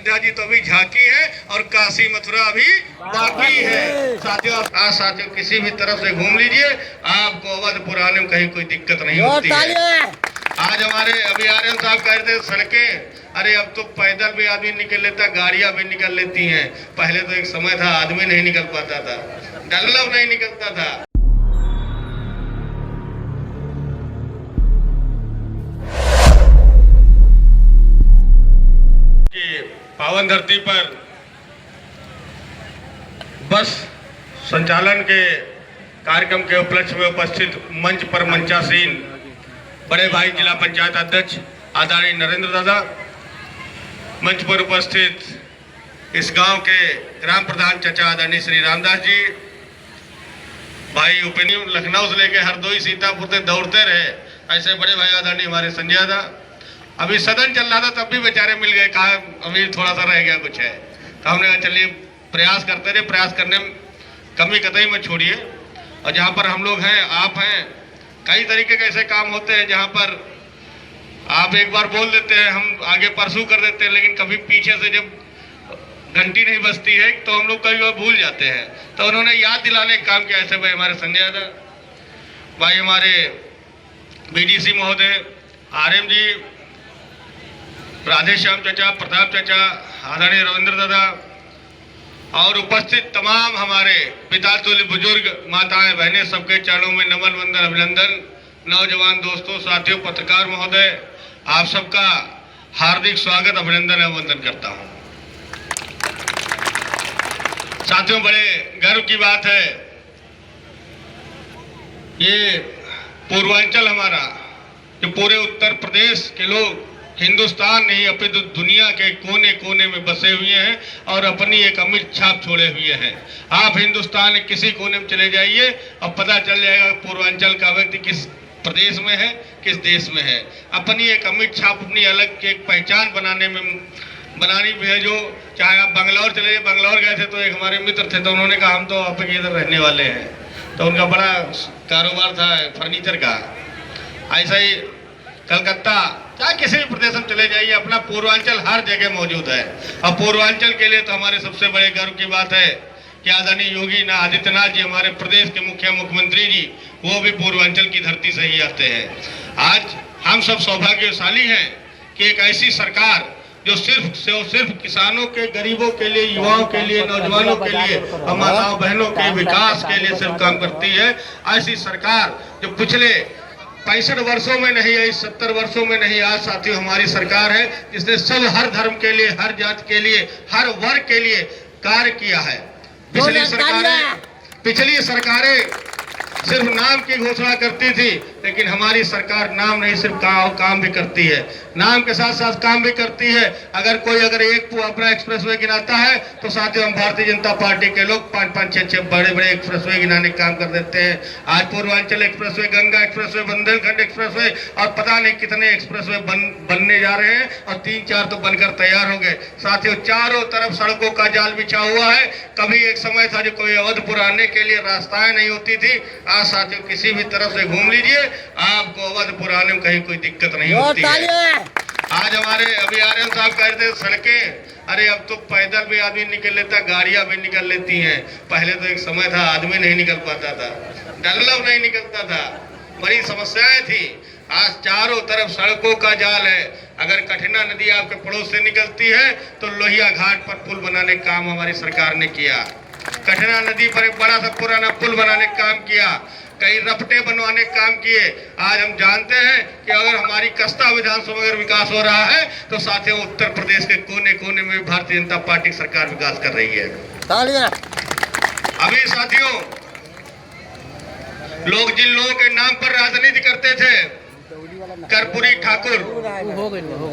अयोध्या जी तो अभी झांकी है और काशी मथुरा अभी बाकी है। साथियों साथियों किसी भी तरफ से घूम लीजिए, आपको अवध पुराने में कहीं कोई दिक्कत नहीं होती है। आज हमारे अभी आर्यन साहब कह रहे थे सड़कें, अरे अब तो पैदल भी आदमी निकल लेता, गाड़ियां भी निकल लेती हैं। पहले तो एक समय था आदमी नहीं निकल पाता था, डल्लव नहीं निकलता था। पावन धरती पर बस संचालन के कार्यक्रम के उपलक्ष्य में उपस्थित मंच पर मंचासीन बड़े भाई जिला पंचायत अध्यक्ष आदरणीय नरेंद्र दादा, मंच पर उपस्थित इस गांव के ग्राम प्रधान चाचा आदरणीय श्री रामदास जी, भाई उपेंद्र लखनऊ से लेके हरदोई सीतापुर तक दौड़ते रहे, ऐसे बड़े भाई आदरणीय हमारे संजय दादा। अभी सदन चल रहा था तब भी बेचारे मिल गए, कहा अभी थोड़ा सा रह गया कुछ है, तो हमने कहा चलिए प्रयास करते रहे, प्रयास करने में कमी कतई मत छोड़िए। और जहाँ पर हम लोग हैं, आप हैं, कई तरीके के ऐसे काम होते हैं जहाँ पर आप एक बार बोल देते हैं, हम आगे परसू कर देते हैं, लेकिन कभी पीछे से जब घंटी नहीं बजती है तो हम लोग कभी बार भूल जाते हैं। तो उन्होंने याद दिलाने का काम किया। ऐसे भाई हमारे संजय दादा, भाई हमारे बीडीसी महोदय, आर्यन जी, राधेश्याम चाचा, प्रताप चाचा, आदरणीय रविंद्र दादा और उपस्थित तमाम हमारे पिता तुल्य बुजुर्ग, माताएं, बहनें, सबके चरणों में नमन, वंदन, अभिनंदन। नौजवान दोस्तों, साथियों, पत्रकार महोदय, आप सबका हार्दिक स्वागत, अभिनंदन एवं वंदन करता हूं। साथियों, बड़े गर्व की बात है, ये पूर्वांचल हमारा, जो पूरे उत्तर प्रदेश के लोग हिंदुस्तान नहीं अपितु दुनिया के कोने कोने में बसे हुए हैं और अपनी एक अमिट छाप छोड़े हुए हैं। आप हिंदुस्तान के किसी कोने में चले जाइए और पता चल जाएगा पूर्वांचल का व्यक्ति किस प्रदेश में है, किस देश में है। अपनी एक अमिट छाप, अपनी अलग की एक पहचान बनानी भी है। जो चाहे आप बंगलौर चले जाइए, बंगलौर गए थे तो एक हमारे मित्र थे, तो उन्होंने कहा हम तो आप इधर रहने वाले हैं, तो उनका बड़ा कारोबार था फर्नीचर का। ऐसा ही कलकत्ता, चाहे किसी भी प्रदेश में चले जाइए, अपना पूर्वांचल हर जगह मौजूद है। और पूर्वांचल के लिए तो हमारे सबसे बड़े गर्व की बात है कि आदरणीय योगी आदित्यनाथ जी, हमारे प्रदेश के मुख्यमंत्री जी, वो भी पूर्वांचल की धरती से ही आते हैं। आज हम सब सौभाग्यशाली हैं कि एक ऐसी सरकार जो सिर्फ किसानों के, गरीबों के लिए, युवाओं के लिए, नौजवानों के लिए और माताओं बहनों के विकास के लिए सिर्फ काम करती है। ऐसी सरकार जो पिछले 65 वर्षों में नहीं आई, 70 वर्षों में नहीं, आज साथियों हमारी सरकार है जिसने सब हर धर्म के लिए, हर जाति के लिए, हर वर्ग के लिए कार्य किया है। पिछली सरकारें सिर्फ नाम की घोषणा करती थी, लेकिन हमारी सरकार नाम नहीं, सिर्फ काम भी करती है। नाम के साथ साथ काम भी करती है। अगर एक अपना एक्सप्रेसवे गिनाता है तो साथियों हम भारतीय जनता पार्टी के लोग 5-5, 6-6 बड़े एक्सप्रेसवे गिनाने का काम कर देते हैं। आज Purvanchal expressway, Ganga expressway, Bundelkhand expressway और पता नहीं कितने एक्सप्रेसवे बनने जा रहे हैं और 3-4 तो बनकर तैयार हो गए। साथियों, चारों तरफ सड़कों का जाल बिछा हुआ है। कभी एक समय था जो कोई अवधपुर आने के लिए रास्ताएं नहीं होती थी, आज साथियों किसी भी तरफ से घूम लीजिए, आपको अवधपुर आने में कहीं कोई दिक्कत नहीं होती है। आज हमारे अभी आर्यन साहब कह रहे थे सड़कें, अरे अब तो पैदल भी आदमी निकल लेता, गाड़ियां भी निकल लेती हैं। पहले तो एक समय था आदमी नहीं निकल पाता था, डल्लव नहीं निकलता था, बड़ी समस्याएं थी। आज चारों तरफ सड़कों का जाल है। अगर कठिना नदी आपके पड़ोस से निकलती है तो लोहिया घाट पर पुल बनाने का काम हमारी सरकार ने किया। कठिना नदी पर एक बड़ा सा पुराना पुल बनाने का काम किया, कई रपटे बनवाने का काम किए। आज हम जानते हैं कि अगर हमारी कस्ता विधानसभा में अगर विकास हो रहा है तो साथियों उत्तर प्रदेश के कोने कोने में भारतीय जनता पार्टी सरकार विकास कर रही है। अभी साथियों लोग जिन लोगों के नाम पर राजनीति करते थे, कर्पूरी ठाकुर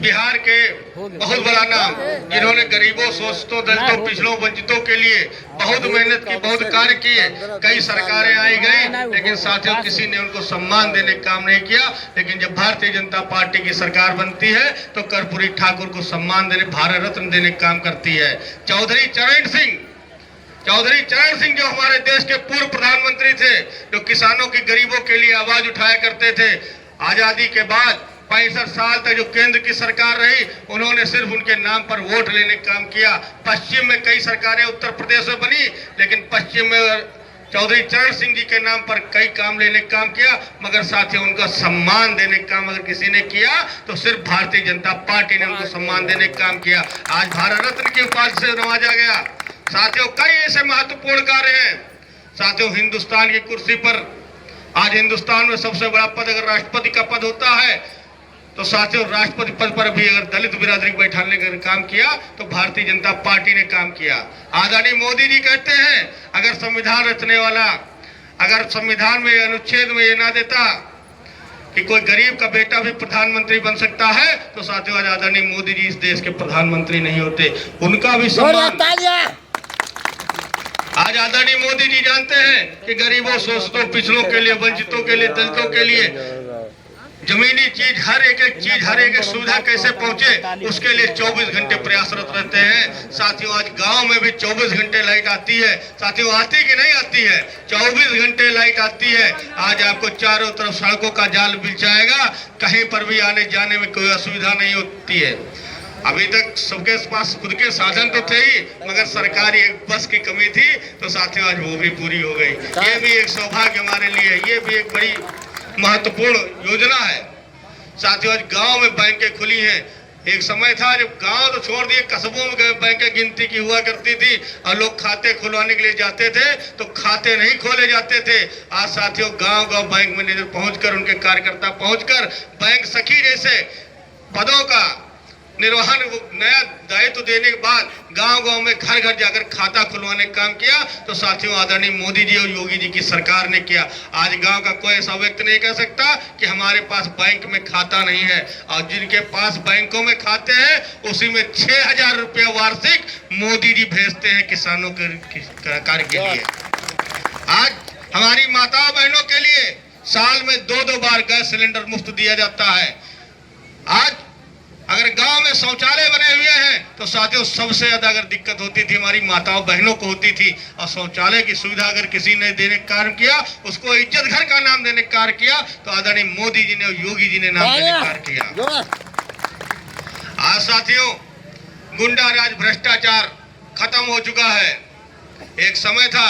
बिहार के बहुत बड़ा नाम, जिन्होंने गरीबों, शोषितों, दलितों, पिछड़ों, वंचितों के लिए बहुत मेहनत की, बहुत कार्य किए। कई सरकारें आई गई, लेकिन साथियों किसी ने उनको सम्मान देने का काम नहीं किया। लेकिन जब भारतीय जनता पार्टी की सरकार बनती है तो कर्पूरी ठाकुर को सम्मान देने, भारत रत्न देने का काम करती है। चौधरी चरण सिंह जो हमारे देश के पूर्व प्रधानमंत्री थे, जो किसानों की, गरीबों के लिए आवाज उठाया करते थे, आजादी के बाद 65 साल तक जो केंद्र की सरकार रही, उन्होंने सिर्फ उनके नाम पर वोट लेने का काम किया। पश्चिम में कई सरकारें उत्तर प्रदेश में बनी, लेकिन पश्चिम में चौधरी चरण सिंह जी के नाम पर कई काम लेने का काम किया, मगर साथियों उनको सम्मान देने का काम अगर किसी ने किया तो सिर्फ भारतीय जनता पार्टी ने उनको सम्मान देने का काम किया। आज भारत रत्न की उपाधि से नवाजा गया। साथियों कई ऐसे महत्वपूर्ण कार्य हैं। साथियों हिंदुस्तान की कुर्सी पर, आज हिंदुस्तान में सबसे बड़ा पद अगर राष्ट्रपति का पद होता है, तो साथियों राष्ट्रपति पद पर भी अगर दलित बिरादरी को बैठाने का काम किया तो भारतीय जनता पार्टी ने काम किया। आदरणीय मोदी जी कहते हैं अगर संविधान रचने वाला, अगर संविधान में अनुच्छेद में ये ना देता कि कोई गरीब का बेटा भी प्रधानमंत्री बन सकता है, तो साथियों आज आदरणीय मोदी जी इस देश के प्रधानमंत्री नहीं होते। उनका भी सम्मान। आज आदरणीय मोदी जी जानते हैं कि गरीबों, शोषितों, पिछड़ों के लिए, वंचितों के लिए, दलितों के लिए जमीनी चीज, हर एक चीज, हर एक सुविधा कैसे पहुंचे, उसके लिए 24 घंटे प्रयासरत रहते हैं। साथियों आज गांव में भी 24 घंटे लाइट आती है। साथियों आती कि नहीं आती है? 24 घंटे लाइट आती है। आज आपको चारों तरफ सड़कों का जाल बिछाएगा, कहीं पर भी आने जाने में कोई असुविधा नहीं होती है। अभी तक सबके पास खुद के साधन तो थे ही, मगर सरकारी एक बस की कमी थी, तो साथियों आज वो भी पूरी हो गई। ये भी एक सौभाग्य हमारे लिए, ये भी एक बड़ी महत्वपूर्ण योजना है। साथियों आज गांव में बैंकें खुली हैं। एक समय था जब गांव तो छोड़ दिए, कस्बों में बैंकें गिनती की हुआ करती थी और लोग खाते खुलवाने के लिए जाते थे तो खाते नहीं खोले जाते थे। आज साथियों गांव-गांव बैंक मैनेजर पहुंचकर, उनके कार्यकर्ता पहुंचकर बैंक सखी जैसे पदों का निर्वहन, नया दायित्व देने के बाद गांव-गांव में घर घर जाकर खाता खुलवाने का काम किया, तो साथियों आदरणीय मोदी जी और योगी जी की सरकार ने किया। आज गांव का कोई ऐसा व्यक्ति नहीं कह सकता कि हमारे पास बैंक में खाता नहीं है, और जिनके पास बैंकों में खाते हैं उसी में 6000 रुपया वार्षिक मोदी जी भेजते हैं किसानों के कार्य के लिए। आज हमारी माताओं बहनों के लिए साल में 2-2 बार गैस सिलेंडर मुफ्त दिया जाता है। आज अगर गांव में शौचालय बने हुए हैं तो साथियों सबसे ज्यादा अगर दिक्कत होती थी हमारी माताओं बहनों को होती थी, और शौचालय की सुविधा अगर किसी ने देने का कार्य किया, उसको इज्जत घर का नाम देने का कार्य किया, तो आदरणीय मोदी जी ने और योगी जी ने नाम देने का कार्य किया। आज साथियों गुंडा राज, भ्रष्टाचार खत्म हो चुका है। एक समय था,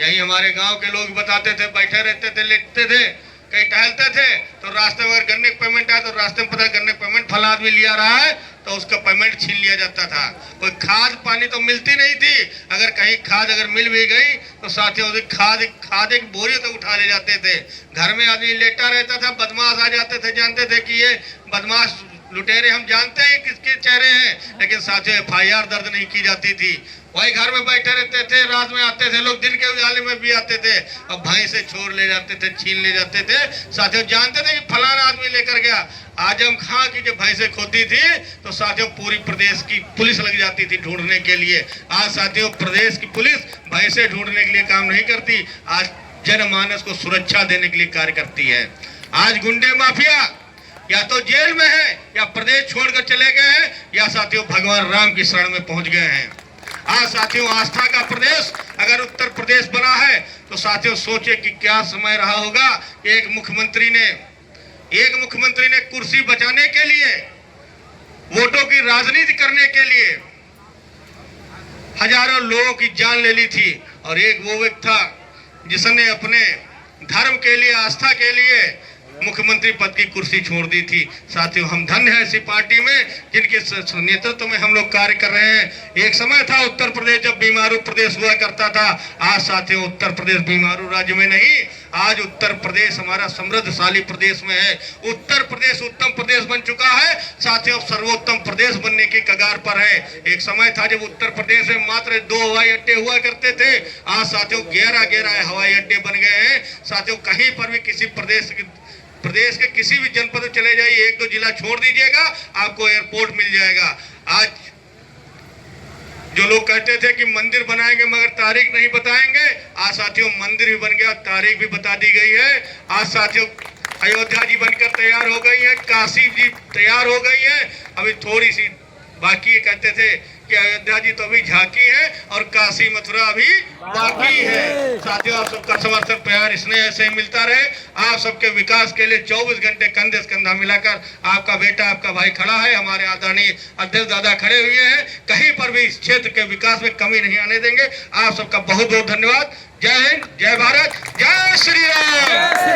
यही हमारे गाँव के लोग बताते थे, बैठे रहते थे, लेटते थे, कहीं टहलते थे तो रास्ते में अगर गन्ने का पेमेंट आया तो रास्ते में पता गन्ने का पेमेंट फला आदमी लिया रहा है तो उसका पेमेंट छीन लिया जाता था। कोई खाद पानी तो मिलती नहीं थी, अगर कहीं खाद अगर मिल भी गई तो साथियों खाद एक बोरी तो उठा ले जाते थे। घर में आदमी लेटा रहता था, बदमाश आ जाते थे, जानते थे कि ये बदमाश लुटेरे हम जानते हैं किसके चेहरे हैं, लेकिन साथियों FIR दर्ज नहीं की जाती थी। वही घर में बैठे रहते थे, रात में आते थे लोग, दिन के उजाले में भी आते थे और भैंसे छोड़ ले जाते थे, छीन ले जाते थे। साथियों जानते थे कि फलाना आदमी लेकर गया। आजम खां की जब भैंसे खोती थी तो साथियों पूरी प्रदेश की पुलिस लग जाती थी ढूंढने के लिए। आज साथियों प्रदेश की पुलिस भैंसे ढूंढने के लिए काम नहीं करती, आज जनमानस को सुरक्षा देने के लिए कार्य करती है। आज गुंडे माफिया या तो जेल में है, या प्रदेश छोड़कर चले गए हैं, या साथियों भगवान राम की शरण में पहुंच गए हैं। आज साथियों आस्था का प्रदेश अगर उत्तर प्रदेश बना है तो साथियों सोचे कि क्या समय रहा होगा। एक मुख्यमंत्री ने कुर्सी बचाने के लिए, वोटों की राजनीति करने के लिए हजारों लोगों की जान ले ली थी, और एक वो व्यक्ति था जिसने अपने धर्म के लिए, आस्था के लिए मुख्यमंत्री पद की कुर्सी छोड़ दी थी। साथियों हम धन्य हैं ऐसी पार्टी में जिनके नेतृत्व में हम लोग कार्य कर रहे हैं। एक समय था उत्तर प्रदेश जब बीमारू प्रदेश हुआ करता था, आज साथियों उत्तर प्रदेश बीमारू राज्य में नहीं, आज उत्तर प्रदेश हमारा समृद्धशाली प्रदेश में है। उत्तर प्रदेश उत्तम प्रदेश बन चुका है। साथियों सर्वोत्तम प्रदेश बनने की कगार पर है। एक समय था जब उत्तर प्रदेश में मात्र 2 हवाई अड्डे हुआ करते थे, आज साथियों 11 हवाई अड्डे बन गए हैं। साथियों कहीं पर भी किसी प्रदेश के किसी भी जनपद में चले जाइए, 1-2 जिला छोड़ दीजिएगा, आपको एयरपोर्ट मिल जाएगा। आज जो लोग कहते थे कि मंदिर बनाएंगे मगर तारीख नहीं बताएंगे, आज साथियों मंदिर भी बन गया, तारीख भी बता दी गई है। आज साथियों अयोध्या जी बनकर तैयार हो गई है, काशी जी तैयार हो गई है, अभी थोड़ी सी बाकी। कहते थे कि अयोध्या जी तो अभी झांकी है और काशी मथुरा अभी बाकी है। साथियों, आप सबका समर्थन प्यार स्नेह ऐसे ही मिलता रहे। आप सबके विकास के लिए 24 घंटे कंधे से कंधा मिलाकर आपका बेटा आपका भाई खड़ा है। हमारे आदरणीय अध्यक्ष दादा खड़े हुए हैं। कहीं पर भी इस क्षेत्र के विकास में कमी नहीं आने देंगे। आप सबका बहुत बहुत धन्यवाद। जय हिंद, जय भारत, जय श्री राम।